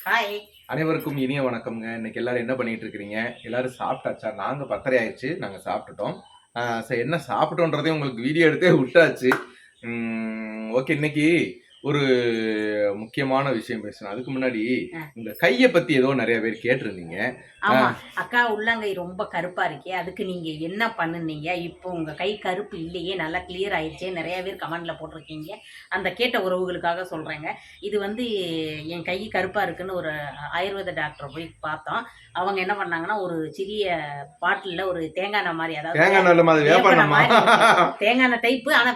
Hi. அனைவருக்கும் இனிய வணக்கம்ங்க. இன்னைக்கு எல்லாரும் என்ன பண்ணிட்டு இருக்கிறீங்க? எல்லாரும் சாப்பிட்டாச்சா? நாங்க 10:30 ஆயிடுச்சு. நாங்க சாப்பிட்டுட்டோம். என்ன சாப்பிட்டோன்றதையும் உங்களுக்கு வீடியோ எடுத்தே விட்டாச்சு. ஓகே. இன்னைக்கு ஒரு முக்கியமான விஷயம் பேசணும். அதுக்கு முன்னாடி உங்க கைய பத்தி ஏதோ நிறைய பேர் கேட்டிருந்தீங்க. ஆமா. அக்கா உள்ளங்கை ரொம்ப கருப்பா இருக்கே, அதுக்கு நீங்க என்ன பண்ணுனீங்க? இப்போ உங்க கை கருப்பு இல்லையே, நல்லா கிளியர் ஆயிடுச்சே, நிறைய பேர் கமெண்ட்ல போட்டிருக்கீங்க. அந்த கேட்ட உறவுகளுக்காக சொல்றேங்க. இது வந்து என் கை கருப்பா இருக்குன்னு ஒரு ஆயுர்வேத டாக்டரை போய் பார்த்தோம். அவங்க என்ன பண்ணாங்கன்னா, ஒரு சிறிய பாட்டில்ல ஒரு தேங்காய் எண்ணெய் மாதிரி, அதாவது தேங்காய் எண்ணெய் மாதிரி வேப்பெண்ணெய் மாதிரி தேங்காய் எண்ணெய் டைப்பு, ஆனா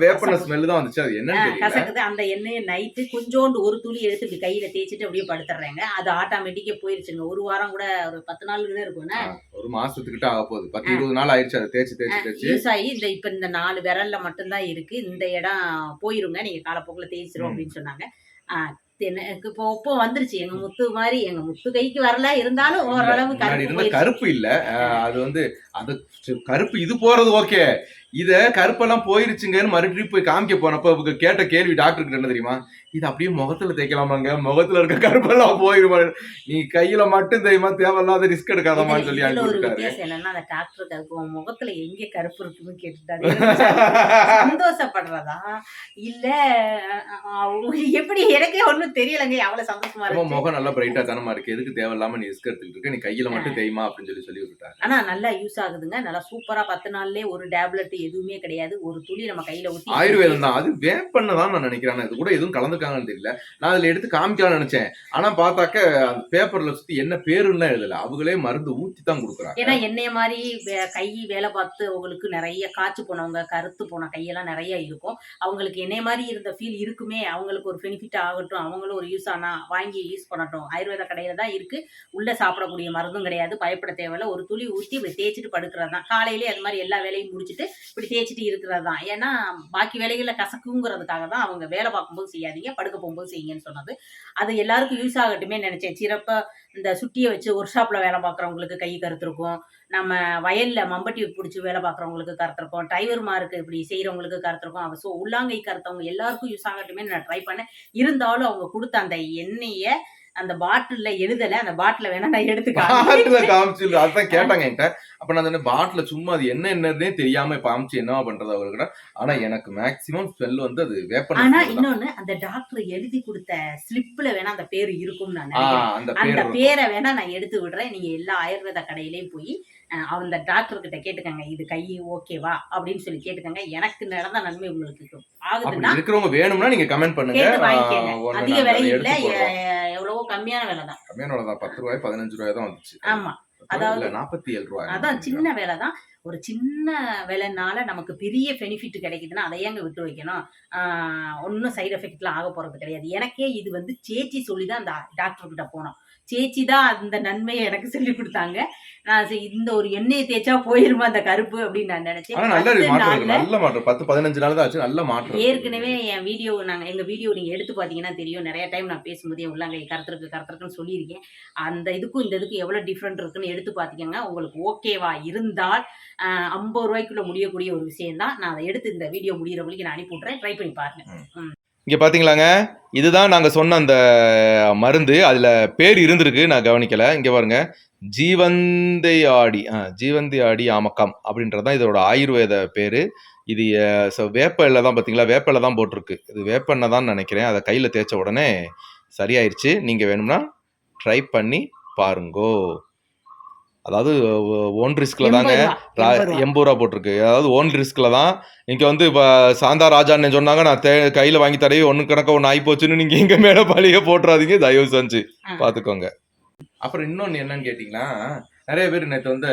வேப்பெண்ணெய் ஸ்மெல் தான் வந்துச்சு. அது என்னன்னு தெரியல. கசக்குது. அந்த எண்ணெயை நைட்டு கொஞ்சோண்டு ஒரு துளி எடுத்து இப்படி கையில தேய்ச்சிட்டு அப்படியே படுத்துறாங்க. அது ஆட்டோமேட்டிக்கா போயிருச்சுங்க. ஒரு வாரம் கூட ஒரு 10 நாள் கூட இருக்கும்னா, ஒரு மாசத்துக்கிட்ட ஆக போகுது. 10-20 நாள் ஆயிடுச்சு. அதை தேய்ச்சி யூஸ் ஆகி இப்ப இந்த 4 விரல்ல மட்டும்தான் இருக்கு. இந்த இடம் போயிருங்க, நீங்க காலப்போக்கில் தேய்ச்சிரும் அப்படின்னு சொன்னாங்க. இப்போ வந்துருச்சு. எங்க முத்து மாதிரி, எங்க முத்து கைக்கு வரல, இருந்தாலும் ஓரளவு கருப்பு இல்ல. அது வந்து அது கருப்பு இது போறது ஓகே. இத கருப்பெல்லாம் போயிருச்சுங்கன்னு மறுபடியும் போய் காமிக்க போனப்ப கேட்ட கேள்வி டாக்டர் கிட்ட என்ன தெரியுமா? இது அப்படியே முகத்துல தேய்க்கலாமாங்க, முகத்துல இருக்க கருப்பெல்லாம் போயிருமா, நீ கையில மட்டும் தெரியுமா, தேவையில்லாத ரிஸ்க் எடுக்காதமான்னு சொல்லி என்னன்னா, அந்த டாக்டருக்கு அதுக்கு முகத்துல எங்க கருப்பு இருக்குன்னு கேட்டுட்டாரு. சந்தோஷப்படுறதா இல்ல எப்படி, எனக்கே ஒண்ணும் தெரியலங்க. அவ்வளவு சந்தோஷமா இருக்கு. முகம் நல்லா பிரைட்டா தானமா இருக்கு, எதுக்கு தேவையில்லாம நீ ரிஸ்க் எடுத்துட்டு இருக்க, நீ கையில மட்டும் தெரியுமா அப்படின்னு சொல்லி விட்டுட்டாங்க. ஆனா நல்லா யூஸ் ஆகுதுங்க. நல்லா சூப்பரா 10 நாள்லயே ஒரு டேப்லெட் எதுவுமே கிடையாது. ஒரு துளி நம்ம கையில ஊத்தி, ஆயுர்வேதம் தான். அது வேப்பெண்ணெய் தான் நான் நினைக்கிறேன். இது கூட எதுவும் கலந்துக்காங்கன்னு தெரியல. நான் அதுல எடுத்து காமிக்கலாம்னு நினைச்சேன். ஆனா பார்த்தாக்க அந்த பேப்பர்ல சுத்தி என்ன பேருன்னு எழுதல, அவங்களே மருந்து ஊத்தி தான் கொடுக்குறாங்க. ஏன்னா என்னைய மாதிரி கை வேலை பார்த்து அவங்களுக்கு நிறைய காய்ச்சி போனவங்க, கருத்து போன கையெல்லாம் நிறைய இருக்கும். அவங்களுக்கு என்னைய மாதிரி இருந்த ஃபீல் இருக்குமே, அவங்களுக்கு ஒரு பெனிஃபிட் ஆகட்டும், அவங்களும் ஒரு யூஸ் ஆனா வாங்கி யூஸ் பண்ணட்டும். ஆயுர்வேத கடையில தான் இருக்கு. உள்ள சாப்பிடக்கூடிய மருந்தும் கிடையாது. பயப்பட தேவையில்ல. ஒரு துளி ஊத்தி இப்படி தேய்ச்சிட்டு படுக்கிறது தான். காலையிலேயே அது மாதிரி எல்லா வேலையும் முடிச்சுட்டு இப்படி தேய்ச்சிட்டு இருக்கிறது தான். ஏன்னா பாக்கி வேலைகள்ல கசக்குங்கிறதுக்காக தான் அவங்க வேலை பார்க்கும்போது செய்யாதீங்க, படுக்க போகும்போது செய்யுங்கன்னு சொன்னது. அது எல்லாருக்கும் யூஸ் ஆகட்டுமே நினைச்சேன். சிறப்பா இந்த சுட்டியை வச்சு ஒர்க் ஷாப்ல வேலை பார்க்குறவங்களுக்கு கை கருத்திருக்கும், நம்ம வயல்ல மம்பட்டி பிடிச்சி வேலை பார்க்குறவங்களுக்கு கருத்திருக்கும், டிரைவர்மாருக்கு இப்படி செய்யறவங்களுக்கு கருத்திருக்கும். ஸோ உள்ளாங்கை கருத்தவங்க எல்லாருக்கும் யூஸ் ஆகட்டுமே நான் ட்ரை பண்ணேன். இருந்தாலும் அவங்க கொடுத்த அந்த எண்ணெயை அந்த பாட்டில்ல எழுதல. அந்த பாட்டில வேணா நான் காமிச்சு அதான் கேட்டாங்க என்கிட்ட. அப்ப நான் சொன்ன பாட்டில சும்மா அது என்னன்னே தெரியாம இப்ப காமிச்சு என்னவா பண்றது அவர்கிட்ட. ஆனா எனக்கு மேக்சிமம் ஸ்மெல் வந்து அது வேப்பெண்ணெய். ஆனா இன்னொன்னு, அந்த டாக்டர் எழுதி கொடுத்த ஸ்லிப்ல வேணா அந்த பேரு இருக்கும் நான் நினைக்கிறேன். அந்த பேரை வேணா நான் எடுத்து விடுறேன். நீங்க எல்லா ஆயுர்வேத கடையிலயும் போய் அந்த டாக்டர் கிட்ட கேட்டுக்கங்க, இது கை ஓகேவா அப்படின்னு சொல்லி கேட்டுக்கங்க. எனக்கு நடந்த நன்மை உங்களுக்கு ஆகுதுன்னா, இருக்கிறவங்க வேணும்னா நீங்க கமெண்ட் பண்ணுங்க. அதிக விலை இல்ல, எவ்வளவோ கம்மியான விலை தான். கம்மியான விலை தான். 10 ரூபாய் 15 ரூபாய் தான் வந்துச்சு. ஆமா, அதாவது 47 ரூபாய். அதான் சின்ன வேலை தான். ஒரு சின்ன வேலைனால நமக்கு பெரிய பெனிஃபிட் கிடைக்குதுன்னா அதை ஏங்க விட்டு வைக்கணும்? ஒன்றும் சைடு எஃபெக்ட்லாம் ஆக போறது கிடையாது. எனக்கே இது வந்து சேச்சி சொல்லிதான் அந்த டாக்டர் கிட்ட போனோம். சேச்சி தான் அந்த நன்மையை எனக்கு சொல்லி கொடுத்தாங்க. நான் இந்த ஒரு எண்ணெயை தேய்ச்சா போயிருமா அந்த கருப்பு அப்படின்னு நான் நினைச்சேன். நல்ல மாற்றம். 10-15 நாள் தான் ஆச்சு. நல்ல மாற்றம். ஏற்கனவே என் வீடியோ, எங்க வீடியோ நீங்க எடுத்து பாத்தீங்கன்னா தெரியும். நிறைய டைம் நான் பேசும்போதே உள்ளாங்கை கருத்துருக்குன்னு சொல்லியிருக்கேன். அந்த இதுக்கும் இந்த இதுக்கும் எவ்வளவு டிஃப்ரெண்ட் இருக்குன்னு எடுத்து பாத்தீங்கன்னா உங்களுக்கு ஓகேவா இருந்தால் 50 ரூபாய்க்குள்ள முடியக்கூடிய ஒரு விஷயம் தான். நான் அதை எடுத்து இந்த வீடியோ முடிகிற வரைக்கும் நான் அனுப்பி விட்றேன். ட்ரை பண்ணி பாருங்க. இங்கே பார்த்தீங்களாங்க, இதுதான் நாங்கள் சொன்ன அந்த மருந்து. அதில் பேர் இருந்திருக்கு, நான் கவனிக்கலை. இங்கே பாருங்க, ஜீவந்தி ஆடி ஆமக்கம் அப்படின்றதான் இதோட ஆயுர்வேத பேர். இது வேப்பெண்ணெய் தான். பார்த்தீங்களா, வேப்பெண்ணெய் தான் போட்டிருக்கு. இது வேப்பெண்ணெய் தான் நினைக்கிறேன். அதை கையில் தேய்ச்ச உடனே சரியாயிருச்சு. நீங்கள் வேணும்னா ட்ரை பண்ணி பாருங்கோ. அதாவது ஓன் ரிஸ்கில் தாங்க. 80 ரூபா போட்டிருக்கு. அதாவது ஓன் ரிஸ்கில் தான். இங்கே வந்து இப்போ சாந்தா ராஜான்னு சொன்னாங்க, நான் கையில் வாங்கி தடவி ஒன்று கணக்க ஒன்று ஆகி போச்சுன்னு நீங்கள் எங்கள் மேலே பழிய போட்டுறாதீங்க, தயவு செஞ்சு பார்த்துக்கோங்க. அப்புறம் இன்னொன்று என்னன்னு கேட்டிங்கன்னா, நிறைய பேர் நேற்று வந்து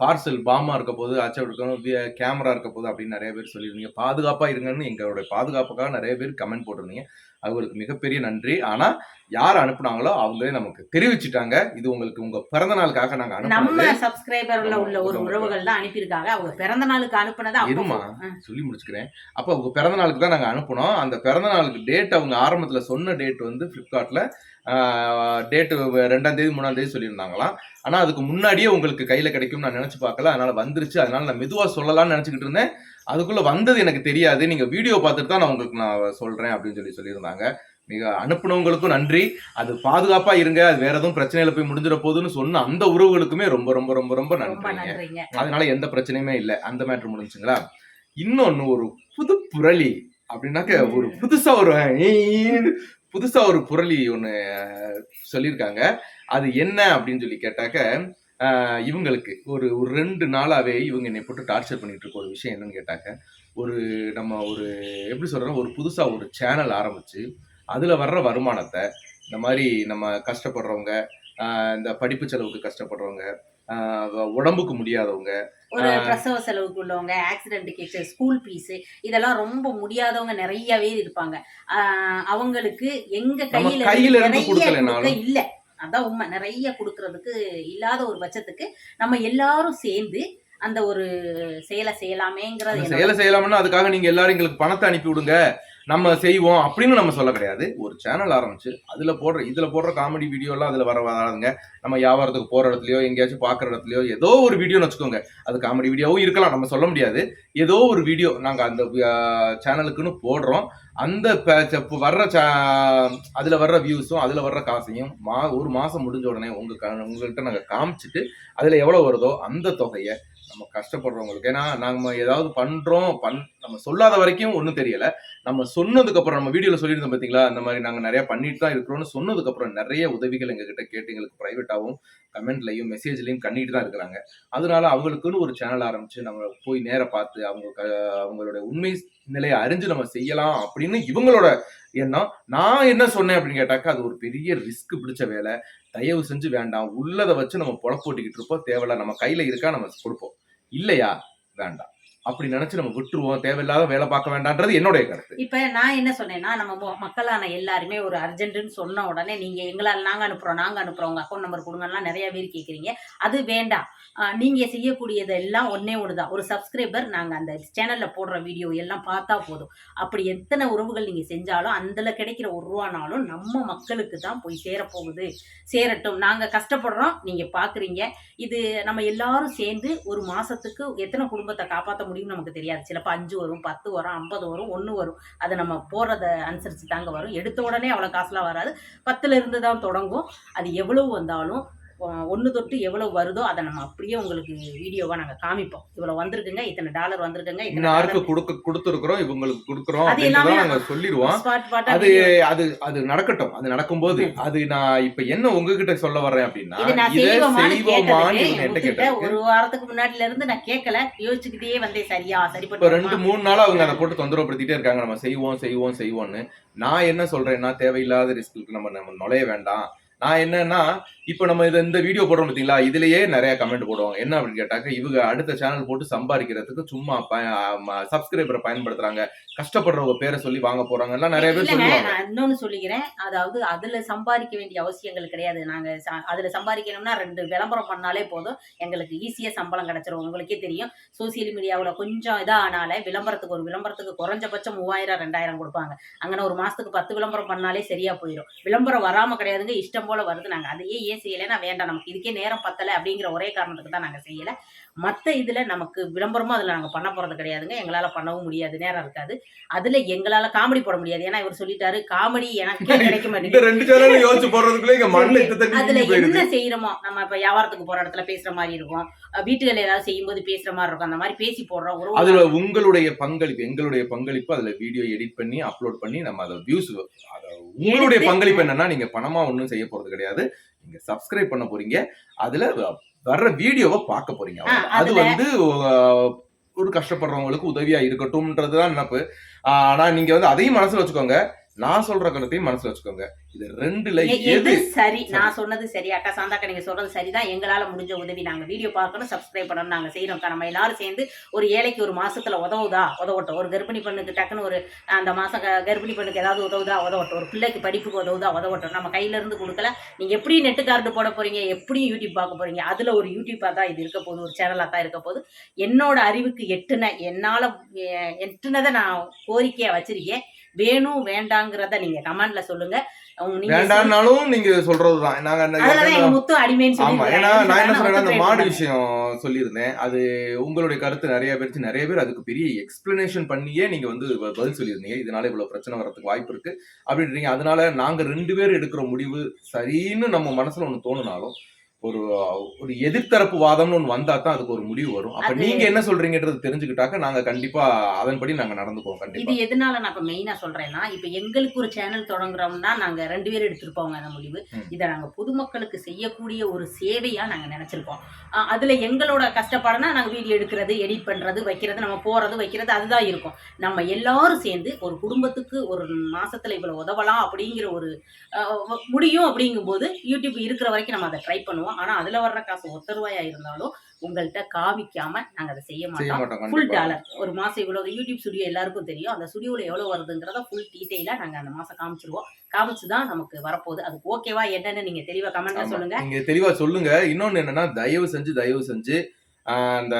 பார்சல் பாமா இருக்க போது, அச்சை இருக்கணும், கேமரா இருக்க போது அப்படின்னு நிறைய பேர் சொல்லியிருந்தீங்க. பாதுகாப்பாக இருங்கன்னு எங்களுடைய பாதுகாப்புக்காக நிறைய பேர் கமெண்ட் போட்டிருந்தீங்க. அவங்களுக்கு மிகப்பெரிய நன்றி. ஆனா யார் அனுப்புனாங்களோ அவங்களே நமக்கு தெரிவிச்சுட்டாங்க. இது உங்களுக்கு உங்க பிறந்த நாளுக்காக நாங்க அனுப்புனோம். நம்ம சப்ஸ்கிரைபர்ல உள்ள ஒரு உறவுகள் தான் அனுப்பியிருக்காங்க. அவங்க பிறந்த நாளுக்கு அனுப்புனதா இருமா சொல்லி முடிச்சுக்கிறேன். அப்ப உங்க பிறந்த நாளுக்கு தான் நாங்க அனுப்புனோம். அந்த பிறந்த நாளுக்கு டேட் அவங்க ஆரம்பத்துல சொன்ன டேட் வந்து பிளிப்கார்ட்ல டேட்டு 2ஆம் தேதி 3ஆம் தேதி சொல்லியிருந்தாங்களாம். ஆனா அதுக்கு முன்னாடியே உங்களுக்கு கையில கிடைக்கும் நான் நினைச்சு பார்க்கல. அதனால வந்துருச்சு. அதனால நான் மெதுவா சொல்லலாம்னு நினைச்சுக்கிட்டு இருந்தேன். அதுக்குள்ள வந்தது எனக்கு தெரியாது. நீங்க வீடியோ பார்த்துட்டு தான் நான் உங்களுக்கு நான் சொல்றேன் அப்படின்னு சொல்லியிருந்தாங்க. மிக அனுப்புனவங்களுக்கும் நன்றி. அது பாதுகாப்பா இருங்க, அது வேற எதுவும் பிரச்சனையில போய் முடிஞ்சிட போகுதுன்னு சொன்ன அந்த உறவுகளுக்குமே ரொம்ப ரொம்ப ரொம்ப ரொம்ப நன்றிங்க. அதனால எந்த பிரச்சனையுமே இல்லை. அந்த மேட்ரு முடிஞ்சுங்களா. இன்னொன்னு ஒரு புது புரளி அப்படின்னாக்க ஒரு புதுசா ஒரு புரளி ஒண்ணு சொல்லியிருக்காங்க. அது என்ன அப்படின்னு சொல்லி கேட்டாக்க, இவங்களுக்கு ஒரு ஒரு 2 நாளாவே இவங்க என்னை போட்டு டார்ச்சர் பண்ணிட்டு இருக்க ஒரு விஷயம் என்னன்னு கேட்டாக்க, நம்ம ஒரு எப்படி சொல்றோம், ஒரு புதுசா ஒரு சேனல் ஆரம்பிச்சு அதுல வர்ற வருமானத்த இந்த மாதிரி நம்ம கஷ்டப்படுறவங்க, இந்த படிப்பு செலவுக்கு கஷ்டப்படுறவங்க, உடம்புக்கு முடியாதவங்க, ஒரு பிரசவ செலவுக்கு உள்ளவங்க, ஆக்சிடென்ட் கேஸ், ஸ்கூல் ஃபீஸ், இதெல்லாம் ரொம்ப முடியாதவங்க நிறையவே இருப்பாங்க. அவங்களுக்கு எங்க கையில இருந்து கொடுக்கலனாலும் இல்ல, அதான் உண்மை. நிறைய கொடுக்கறதுக்கு இல்லாத ஒரு பட்சத்துக்கு நம்ம எல்லாரும் சேர்ந்து அந்த ஒரு செயலை செய்யலாம்னா அதுக்காக நீங்க எல்லாரும் எங்களுக்கு பணத்தை அனுப்பி விடுங்க, நம்ம செய்வோம் அப்படின்னு நம்ம சொல்ல கிடையாது. ஒரு சேனல் ஆரம்பிச்சு இதுல போடுற காமெடி வீடியோ எல்லாம் அதுல வராதுங்க. நம்ம வியாபாரத்துக்கு போற இடத்துலயோ எங்கேயாச்சும் பாக்குற இடத்துலயோ ஏதோ ஒரு வீடியோன்னு வச்சுக்கோங்க, அது காமெடி வீடியோவும் இருக்கலாம், நம்ம சொல்ல முடியாது. ஏதோ ஒரு வீடியோ நாங்க அந்த சேனலுக்குன்னு போடுறோம். அந்த வர்ற அதுல வர்ற வியூஸும் அதுல வர்ற காசையும் ஒரு மாசம் முடிஞ்ச உடனே உங்கள்கிட்ட நாங்க காமிச்சிட்டு அதுல எவ்வளவு வருதோ அந்த தொகையை நம்ம கஷ்டப்படுறவங்களுக்கு, ஏன்னா நாம ஏதாவது பண்றோம் நம்ம சொல்லாத வரைக்கும் ஒன்றும் தெரியல. நம்ம சொன்னதுக்கு அப்புறம் நம்ம வீடியோல சொல்லியிருந்தோம் பாத்தீங்களா, இந்த மாதிரி நாங்க நிறைய பண்ணிட்டு தான் இருக்கிறோம்னு சொன்னதுக்கு அப்புறம் நிறைய உதவிகள் எங்க கிட்ட கேட்டு எங்களுக்கு பிரைவேட்டாவும் கமெண்ட்லயும் மெசேஜ்லயும் பண்ணிட்டு தான் இருக்கிறாங்க. அதனால அவங்களுக்குன்னு ஒரு சேனல் ஆரம்பிச்சு நம்ம போய் நேர பார்த்து அவங்களோட உண்மை நிலையை அறிஞ்சு நம்ம செய்யலாம் அப்படின்னு இவங்களோட எண்ணம். நான் என்ன சொன்னேன் அப்படின்னு கேட்டாக்கா, அது ஒரு பெரிய ரிஸ்க் பிடிச்ச வேலை, தயவு செஞ்சு வேண்டாம். உள்ளதை வச்சு நம்ம பொழப்போட்டிக்கிட்டு இருப்போம், தேவையில்ல. நம்ம கையில இருக்கா நம்ம கொடுப்போம், இல்லையா வேண்டாம் அப்படி நினைச்சு நம்ம விட்டுருவோம், தேவையில்லாத வேலை பார்க்க வேண்டாம்ன்றது என்னுடைய கருத்து. இப்ப நான் என்ன சொன்னேன்னா, நம்ம மக்களான எல்லாருமே ஒரு அர்ஜென்ட்னு சொன்ன உடனே நீங்க எங்களால் நாங்க அனுப்புறோம் உங்க அக்கௌண்ட் நம்பர் கொடுங்கலாம் நிறைய பேர் கேட்குறீங்க. அது வேண்டாம். நீங்க செய்யக்கூடியது எல்லாம் ஒன்னே ஒண்ணுதான். ஒரு சப்ஸ்கிரைபர் நாங்க அந்த சேனல்ல போடுற வீடியோ எல்லாம் பார்த்தா போதும். அப்படி எத்தனை உறவுகள் நீங்க செஞ்சாலும் அதுல கிடைக்கிற ஒரு ரூபானாலும் நம்ம மக்களுக்கு தான் போய் சேரப்போகுது. சேரட்டும். நாங்க கஷ்டப்படுறோம், நீங்க பாக்குறீங்க. இது நம்ம எல்லாரும் சேர்ந்து ஒரு மாசத்துக்கு எத்தனை குடும்பத்தை காப்பாற்ற முடியும்னு நமக்கு தெரியாது. சிலப்போ 5 வரும், 10 வரும், 50 வரும், 1 வரும். அது நம்ம போறத அனுசரிச்சு தாங்க வரும். எடுத்த உடனே அவ்வளவு காசுலாம் வராது. 10ல இருந்து தான் தொடங்கும். அது எவ்வளவு வந்தாலும் 1 தொட்டு எவ்வளவு வருதோ அதை நம்ம அப்படியே உங்களுக்கு வீடியோவா நாங்க காமிப்போம். இவ்வளவு வந்திருக்குங்க, இத்தனை டாலர் வந்திருக்குங்க, இன்னாருக்கு கொடுத்துருக்கிறோம், இவங்களுக்கு கொடுக்குறோம் நாங்க சொல்லிடுவோம். அது அது அது நடக்கட்டும். அது நடக்கும்போது அது நான் இப்ப என்ன உங்ககிட்ட சொல்ல வர்றேன் அப்படின்னா, ஒரு வாரத்துக்கு முன்னாடில இருந்து நான் கேட்கல, யோசிச்சுக்கிட்டே வந்தேன். சரிப்பட்டு 2-3 நாளா அவங்க அதை போட்டு தொந்தரவுப்படுத்திட்டே இருக்காங்க, நம்ம செய்வோம்னு. நான் என்ன சொல்றேன்னா, தேவையில்லாத ரிஸ்க்கு நம்ம நுழைய வேண்டாம். நான் என்னன்னா, இப்ப நம்ம இந்த வீடியோ போடுறோம் பாத்தீங்களா, இதுலயே நிறைய கமெண்ட் போடுவாங்க. என்ன அப்படின்னு கேட்டாக்க, இவங்க அடுத்த சேனல் போட்டு சம்பாதிக்கிறதுக்கு சும்மா சப்ஸ்கிரைபரை பயன்படுத்துறாங்க, கஷ்டப்படுறவங்க பேரை சொல்லி வாங்க போறாங்க எல்லாம் நிறைய பேர் சொல்லுவாங்க. நான் இன்னொன்னு சொல்லிக்கிறேன், அதாவது அதுல சம்பாதிக்க வேண்டிய அவசியங்கள் கிடையாது. நாங்க அதுல சம்பாதிக்கணும்னா 2 விளம்பரம் பண்ணாலே போதும், எங்களுக்கு ஈஸியா சம்பளம் கிடைச்சிரும். உங்களுக்கே தெரியும், சோசியல் மீடியாவில் கொஞ்சம் இதானாலே விளம்பரத்துக்கு குறைஞ்சபட்சம் 3000 2000 கொடுப்பாங்க. அங்கே ஒரு மாசத்துக்கு 10 விளம்பரம் பண்ணாலே சரியா போயிடும். விளம்பரம் வராம கிடையாதுங்க, இஷ்டம் போல வருது. நாங்க அதையே ஏன் செய்யலைன்னா, வேண்டாம் நமக்கு இதுக்கே நேரம் பத்தலை அப்படிங்கிற ஒரே காரணத்துக்கு தான் நாங்க செய்யல. மற்ற இதுல நமக்கு விளம்பரமும் அதுல நாங்க பண்ண போறது கிடையாதுங்க. எங்களால பண்ணவும் முடியாது, நேரம் இருக்காது. அதுல எங்களால காமெடி போட முடியாது. ஏன்னா இவர் சொல்லிட்டாரு, காமெடி எனக்கே கிடைக்க மாட்டேங்குது. அதுல என்ன செய்யறோமோ, நம்ம இப்ப வியாபாரத்துக்கு போற இடத்துல பேசுற மாதிரி இருக்கும், வீட்டுகள் ஏதாவது செய்யும் போது பேசுற மாதிரி இருக்கும், அந்த மாதிரி பேசி போடுறோம். அதுல உங்களுடைய பங்களிப்பு, எங்களுடைய பங்களிப்பு, அதுல வீடியோ எடிட் பண்ணி அப்லோட் பண்ணி நம்ம அதை வியூஸ், உங்களுடைய பங்களிப்பு என்னன்னா, நீங்க பணமா ஒண்ணும் செய்ய போறது கிடையாது. நீங்க சப்ஸ்கிரைப் பண்ண போறீங்க, அதுல வர்ற வீடியோவை பார்க்க போறீங்க. அது ஒரு கஷ்டப்படுறவங்களுக்கு உதவியா இருக்கட்டும்ன்றதுதான் நினைப்பு. ஆனா நீங்க அதையும் மனசுல வச்சுக்கோங்க, நான் சொல்ற கருத்தையும் மனசுல வச்சுக்கோங்க. இது 2ல எது சரி? நான் சொன்னது சரி அக்கா, சாந்தாக்கா நீங்க சொல்றது சரிதான். எங்களால முடிஞ்ச உதவி நாங்க வீடியோ பார்க்கணும், சப்ஸ்கிரைப் பண்ணணும், நாங்க செய்யறோம். நம்ம எல்லாரும் சேர்ந்து ஒரு ஏழைக்கு ஒரு மாசத்துல உதவட்டும். ஒரு கர்ப்பிணி பெண்ணுக்கு டக்குன்னு ஒரு அந்த மாசம் கர்ப்பிணி பெண்ணுக்கு ஏதாவது உதவட்டும். ஒரு பிள்ளைக்கு படிப்புக்கு உதவட்டும். நம்ம கையில இருந்து கொடுக்கல. நீங்க எப்படி நெட்டு கார்டு போட போறீங்க, எப்படியும் யூடியூப் பார்க்க போறீங்க, அதுல ஒரு யூடியூப்பா தான் இது இருக்க போகுது, ஒரு சேனலா தான் இருக்க போகுது. என்னோட அறிவுக்கு எட்டுனதை நான் கோரிக்கையா வச்சிருக்கேன். வேணும் வேண்டாங்கிறத நீங்க கமெண்ட்ல சொல்லுங்க. நீங்க வேண்டாம்னாலும் நீங்க சொல்றதுதான். நாங்க அதுலதான் எங்க முத்து அடிமைன்னு ஆமா. ஏன்னா சொல்லி நான் என்ன சொல்றேன்னா, அந்த முத்து மாடு trade விஷயம் சொல்லியிருந்தேன். அது உங்களுடைய கருத்து நெறைய பேர் அதுக்கு பெரிய எக்ஸ்பிளனேஷன் பண்ணியே நீங்க வந்து பதில் சொல்லியிருந்தீங்க. இதனால இவ்வளவு பிரச்சனை வரதுக்கு வாய்ப்பு இருக்கு அப்படின்றீங்க. அதனால நாங்க 2 பேர் எடுக்கிற முடிவு சரின்னு நம்ம மனசுல ஒண்ணு தோணுனாலும், ஒரு ஒரு எதிர்த்தரப்பு வாதம்னு ஒண்ணு வந்தா தான் அதுக்கு ஒரு முடிவு வரும். அப்ப அது நீங்க என்ன சொல்றீங்கன்றது தெரிஞ்சுக்கிட்டாக்க நாங்க கண்டிப்பா அதன்படி நாங்க நடந்துக்குவோம் இது கண்டிப்பா. எதனால நான் இப்ப மெயினா சொல்றேன்னா, இப்ப எங்களுக்கு ஒரு சேனல் தொடங்குறோம்னா, நாங்க 2 பேரும் எடுத்திருப்போங்க அந்த முடிவு. ம். இத நாங்க பொதுமக்களுக்கு செய்யக்கூடிய ஒரு சேவையா நாங்க நெனச்சிருக்கோம். அதுல எங்களோட கஷ்டப்பாடுனா, நாங்க வீடியோ எடுக்கிறது, எடிட் பண்றது, வைக்கிறது, நம்ம போறது, வைக்கிறது அதுதான் இருக்கும். நம்ம எல்லாரும் சேர்ந்து ஒரு குடும்பத்துக்கு ஒரு மாசத்துல இவ்வளவு உதவலாம் அப்படிங்கிற ஒரு முடியும் அப்படிங்கும்போது, YouTube இருக்கிற வரைக்கும் நம்ம அத ட்ரை பண்ணுவோம். ஆனா அதுல வர்ற காசு ரூ. 1 இருந்தாலும் உங்கள்ட்ட காமிக்காம நாங்க அத செய்ய செய்ய மாட்டோம். மாட்டோம் ஃபுல் கண்டிப்பா. டாலர் ஒரு மாசம் இவ்வளவு யூடியூப் ஸ்டுடியோ எல்லாருக்கும் தெரியும். அந்த ஸ்டுடியோல எவ்வளவு வருதுங்கிறத ஃபுல் டீடைலா நாங்க அந்த மாசம் காமிச்சிருவோம். காமிச்சு தான் நமக்கு வரப்போகுது. அதுக்கு ஓகேவா என்னன்னு நீங்க தெளிவா கமெண்ட்ல ஆமா. சொல்லுங்க. நீங்க தெளிவா சொல்லுங்க. இன்னொன்னு என்னன்னா, தயவு செஞ்சு அந்த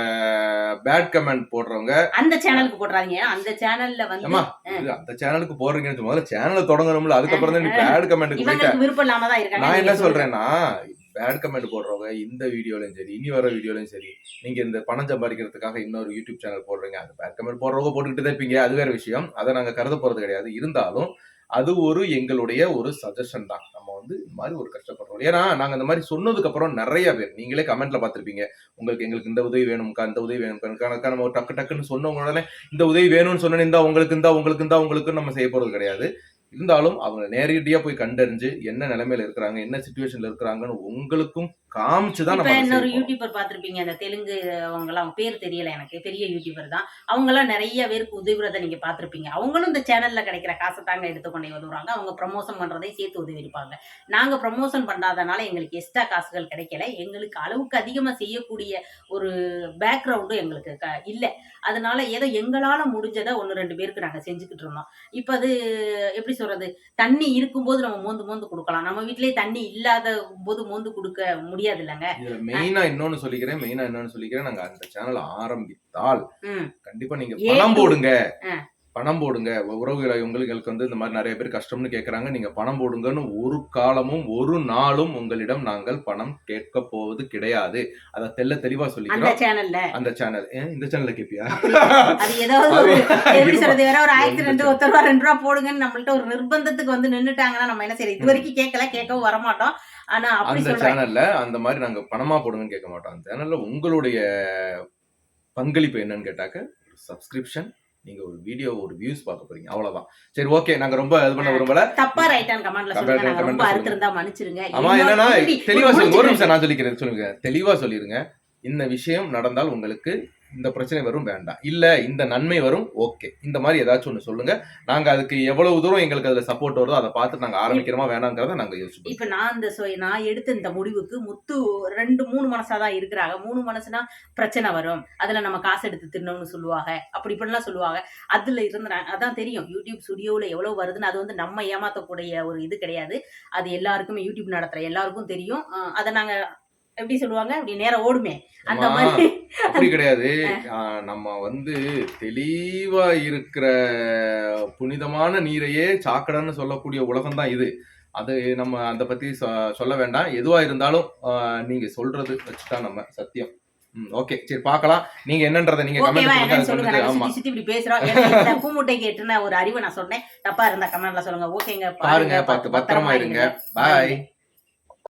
பேட் கமெண்ட் போடுறவங்க அந்த சேனலுக்கு போட்றாதீங்க. அந்த சேனல்ல வந்து ஏம்மா இது அந்த சேனலுக்கு போடுறீங்கன்னு முதல்ல சேனல தொடங்கணும்ல. அதுக்கப்புறம் தான் நீ பேட் கமெண்ட்க்கு போயிட்ட. இவங்களுக்கு விருப்பம் இல்லாம தான் இருக்காங்க. நான் நீங்க என்ன சொல்லுங்க. சொல்றேன்னா, பேட் கமெண்ட் போடுறவங்க இந்த வீடியோலயும் சரி, இனி வர வீடியோலயும் சரி, நீங்க இந்த பணம் சம்பாதிக்கிறதுக்காக இன்னொரு யூடியூப் சேனல் போடுறீங்க. அது பேட் கமெண்ட் போடுறவங்க போட்டுக்கிட்டு தான் இருப்பீங்க. அது வேற விஷயம். அத நாங்க கருத போறது கிடையாது. இருந்தாலும் அது ஒரு எங்களுடைய ஒரு சஜஷன் தான். நம்ம வந்து இந்த மாரி ஒரு கஷ்டப்படுறோம். ஏன்னா, நாங்க இந்த மாரி சொன்னதுக்கு அப்புறம் நெறைய பேர் நீங்களே கமெண்ட்ல பார்த்திருப்பீங்க. எங்களுக்கு இந்த உதவி வேணும்க்கா, இந்த உதவி வேணும்க்கா நம்ம டக்குன்னு சொன்ன உடனே இந்த உதவி வேணும்னு சொன்னோனே இந்தா உங்களுக்குன்னு நம்ம செய்ய போறது கிடையாது. இருந்தாலும் அவங்க நேரடியா போய் கண்டறிஞ்சு என்ன நிலைமையில இருக்கிறாங்க, என்ன சிச்சுவேஷன்ல இருக்கிறாங்கன்னு உங்களுக்கும் காமிச்சு தான் இப்ப நம்ம அத இன்னொரு செய்ய போறோம். யூடியூபர் பார்த்திருப்பீங்க. அந்த தெலுங்கு அவங்கலாம் பேர் தெரியல எனக்கு. பெரிய யூடியூபர் தான். அவங்கலாம் நெறைய பேருக்கு உதவுறத நீங்க பார்த்திருப்பீங்க. அவங்களும் இந்த சேனல்ல கிடைக்கிற காச தாங்க எடுத்து கொண்டு உதவுறாங்க. அவங்க ப்ரமோஷன் பண்றதையும் சேர்த்து உதவி இருப்பாங்க. நாங்க ப்ரமோஷன் பண்ணாதனால எங்களுக்கு எக்ஸ்ட்ரா காசுகள் கிடைக்கல. எங்களுக்கு அளவுக்கு அதிகமா செய்யக்கூடிய ஒரு பேக்ரவுண்டும் எங்களுக்கு இல்ல. அதனால ஏதோ எங்களால முடிஞ்சத 1, 2 பேருக்கு நாங்க செஞ்சுக்கிட்டு இருந்தோம். இப்ப அது எப்படி சொல்றது? தண்ணி இருக்கும்போது நம்ம மோந்து மோந்து குடுக்கலாம். நம்ம வீட்லயே தண்ணி இல்லாத போது மோந்து குடுக்க முடியாது இல்லங்க. இதுல மெயினா இன்னொன்னு சொல்லிக்கிறேன். நாங்க அந்த சேனல் ஆரம்பித்தால் ம். கண்டிப்பா நீங்க ஏ பணம் டூ போடுங்க. அ. பணம் போடுங்க. உறவுகளை உங்களுக்கு வந்து இந்த மாரி நெறைய பேர் கஷ்டம்னு கேட்கறாங்க. நீங்க பணம் போடுங்கன்னு ஒரு காலமும், ஒரு நாளும் உங்களிடம் நாங்கள் பணம் கேட்கப் போவது கிடையாது. அத தெளிவா அந்த சொல்லிக்கிறோம். சேனல்ல. அந்த சேனல். இந்த சேனல்ல கேட்பியா? அப்படி அது ஏதாவது அது ஒரு எப்படி இருமா. சொல்றது? வேற ஒரு எந்த ஆக்சிடென்ட் சேனல்? ரூ. 1 போடுங்கன்னு நம்மள்ட்ட ஒரு நிர்பந்தத்துக்கு வந்து நின்னுட்டாங்கன்னா, நம்ம என்ன செய்றது? இதுவரைக்கும் கேட்கல, கேட்கவும் வரமாட்டோம். ஆனா அப்படி அந்த சொல்றேன். சேனல்ல அந்த மாரி நாங்க பணமா போடுங்கன்னு கேட்க மாட்டோம். அந்த சேனல்ல உங்களுடைய பங்களிப்பு என்னன்னு கேட்டாக்க, சப்ஸ்கிரிப்ஷன். நீங்க ஒரு வீடியோ ஒரு வியூஸ் பார்க்க போறீங்க. அவ்வளவுதான். சரி ஓகே. நாங்க ரொம்ப இது பண்ண விரும்பல. தப்பா ரைட்டான்னு கமெண்ட்ல சொல்லுங்க. நாங்க ரொம்ப அறுத்திருந்தா மன்னிச்சிருங்க. ஆமா இன்னொரு என்னன்னா மீறி தெளிவா சொல்லுங்க. ஒரு முடிச்சுக்கிறேன். நிமிஷம் நான் சொல்லுங்க. தெளிவா சொல்லிருங்க. இந்த விஷயம் நடந்தால் உங்களுக்கு இந்த பிரச்சனை வரும் வேண்டாம். இல்ல இந்த நன்மை வரும் ஓகே. இந்த மாதிரி ஏதாச்சும் ஒண்ணு சொல்லுங்க. நாங்க அதுக்கு எவ்வளவு தூரம் எங்களுக்கு அதுல சப்போர்ட் வருதோ அத பார்த்து நாங்க ஆரம்பிக்கிறோமா வேணாங்கிறத நாங்க யோசிப்போம். இப்ப நான் எடுத்த இந்த முடிவுக்கு முத்து 2, 3 மனசா தான் இருக்கிறாங்க. 3 மனசுனா பிரச்சனை வரும். அதுல நம்ம காசு எடுத்து தின்னோம்னு சொல்லுவாங்க. அப்படி இப்படிலாம் சொல்லுவாங்க. அதுல இருந்து அதான் தெரியும். யூடியூப் ஸ்டுடியோல எவ்வளவு வருதுன்னு அது வந்து நம்ம ஏமாத்தக்கூடிய ஒரு இது கிடையாது. அது எல்லாருக்குமே யூடியூப் நடத்துற எல்லாருக்கும் தெரியும். அத நாங்க எப்படி சொல்லுவாங்க? அப்படி நேரம் ஓடுமே. அந்த அம்மா மாதிரி அப்படி கிடையாது. நம்ம வந்து தெளிவா இருக்கிற புனிதமான நீரையே சாக்கடைன்னு சொல்லக்கூடிய உலகம் தான் இது. அது நம்ம அத பத்தி சொல்ல வேண்டாம். எதுவா இருந்தாலும் நீங்க சொல்றது வச்சு தான் நம்ம சத்தியம். ஓகே. சரி பார்க்கலாம். நீங்க என்னன்றத நீங்க கமெண்ட் ஓகேவா பண்ணுங்க. என்னன்னு அதுக்கு சொல்லுங்க. வந்துட்டு நாங்க ஆமா. சுத்தி சுத்தி இப்படி பேசுறோம். எனக்கு இந்த பூமுட்டைக்கு எட்டுன ஒரு அறிவு நான் சொன்னேன். தப்பா இருந்தா கமெண்ட்ல சொல்லுங்க. ஓகேங்க. பாருங்க. பார்த்து பத்திரமா இருங்க. பாய்.